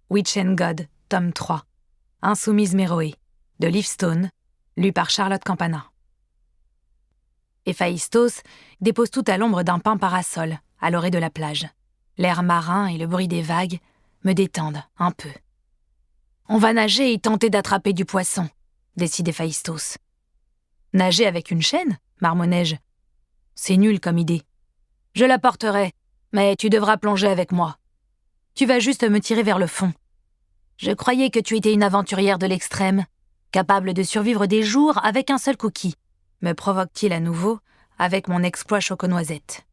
Witch and God, tome 3. Insoumise Méroé, de Liv Stone, lu par Charlotte Campana. Héphaïstos dépose tout à l'ombre d'un pin parasol, à l'orée de la plage. L'air marin et le bruit des vagues me détendent un peu. « On va nager et tenter d'attraper du poisson », décide Héphaïstos. « Nager avec une chaîne ?» marmonnai-je. « C'est nul comme idée. Je la porterai, mais tu devras plonger avec moi. Tu vas juste me tirer vers le fond. Je croyais que tu étais une aventurière de l'extrême, capable de survivre des jours avec un seul cookie, me provoque-t-il à nouveau avec mon exploit choco-noisette.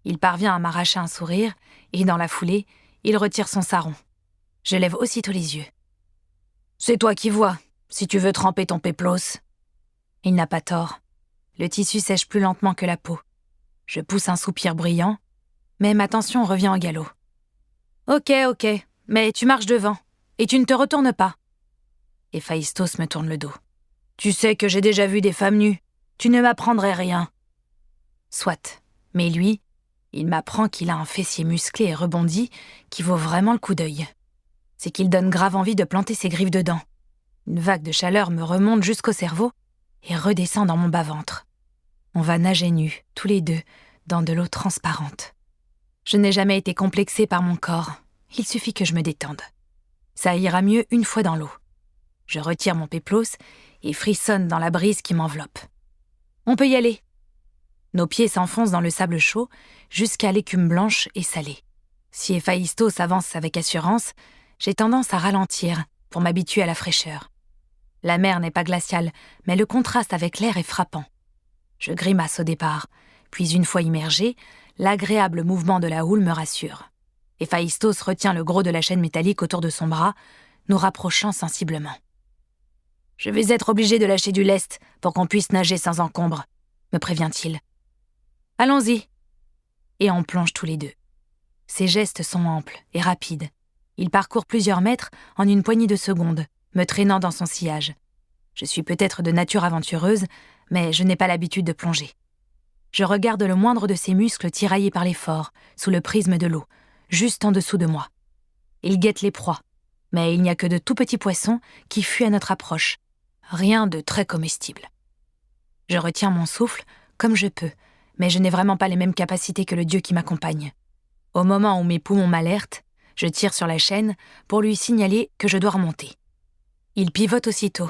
Il parvient à m'arracher un sourire et, dans la foulée, il retire son sarron. Je lève aussitôt les yeux. « C'est toi qui vois, si tu veux tremper ton péplos. » Il n'a pas tort. Le tissu sèche plus lentement que la peau. Je pousse un soupir bruyant, mais ma tension revient au galop. « Ok, mais tu marches devant, et tu ne te retournes pas. » Héphaïstos me tourne le dos. « Tu sais que j'ai déjà vu des femmes nues. Tu ne m'apprendrais rien. » Soit, mais lui, il m'apprend qu'il a un fessier musclé et rebondi qui vaut vraiment le coup d'œil. C'est qu'il donne grave envie de planter ses griffes dedans. Une vague de chaleur me remonte jusqu'au cerveau et redescend dans mon bas-ventre. On va nager nus, tous les deux, dans de l'eau transparente. Je n'ai jamais été complexée par mon corps. Il suffit que je me détende. Ça ira mieux une fois dans l'eau. Je retire mon péplos et frissonne dans la brise qui m'enveloppe. On peut y aller. Nos pieds s'enfoncent dans le sable chaud jusqu'à l'écume blanche et salée. Si Héphaïstos avance avec assurance, j'ai tendance à ralentir pour m'habituer à la fraîcheur. La mer n'est pas glaciale, mais le contraste avec l'air est frappant. Je grimace au départ, puis une fois immergé, l'agréable mouvement de la houle me rassure. Héphaïstos retient le gros de la chaîne métallique autour de son bras, nous rapprochant sensiblement. « Je vais être obligé de lâcher du lest pour qu'on puisse nager sans encombre », me prévient-il. « Allons-y !» Et on plonge tous les deux. Ses gestes sont amples et rapides. Il parcourt plusieurs mètres en une poignée de secondes, me traînant dans son sillage. Je suis peut-être de nature aventureuse, mais je n'ai pas l'habitude de plonger. Je regarde le moindre de ses muscles tiraillés par l'effort, sous le prisme de l'eau, juste en dessous de moi. Il guette les proies, mais il n'y a que de tout petits poissons qui fuient à notre approche. Rien de très comestible. Je retiens mon souffle comme je peux, mais je n'ai vraiment pas les mêmes capacités que le dieu qui m'accompagne. Au moment où mes poumons m'alertent, je tire sur la chaîne pour lui signaler que je dois remonter. Il pivote aussitôt.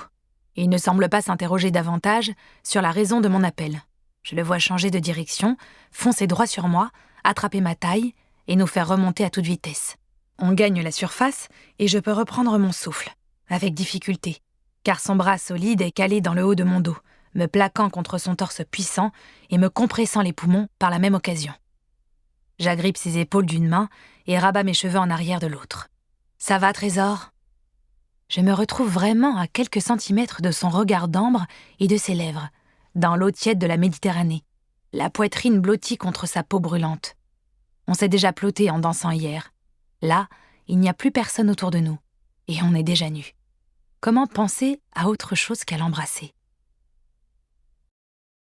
Il ne semble pas s'interroger davantage sur la raison de mon appel. Je le vois changer de direction, foncer droit sur moi, attraper ma taille et nous faire remonter à toute vitesse. On gagne la surface et je peux reprendre mon souffle, avec difficulté, car son bras solide est calé dans le haut de mon dos, me plaquant contre son torse puissant et me compressant les poumons par la même occasion. J'agrippe ses épaules d'une main et rabats mes cheveux en arrière de l'autre. « Ça va, Trésor ?» Je me retrouve vraiment à quelques centimètres de son regard d'ambre et de ses lèvres, dans l'eau tiède de la Méditerranée, la poitrine blottie contre sa peau brûlante. On s'est déjà plotté en dansant hier. Là, il n'y a plus personne autour de nous, et on est déjà nus. Comment penser à autre chose qu'à l'embrasser ?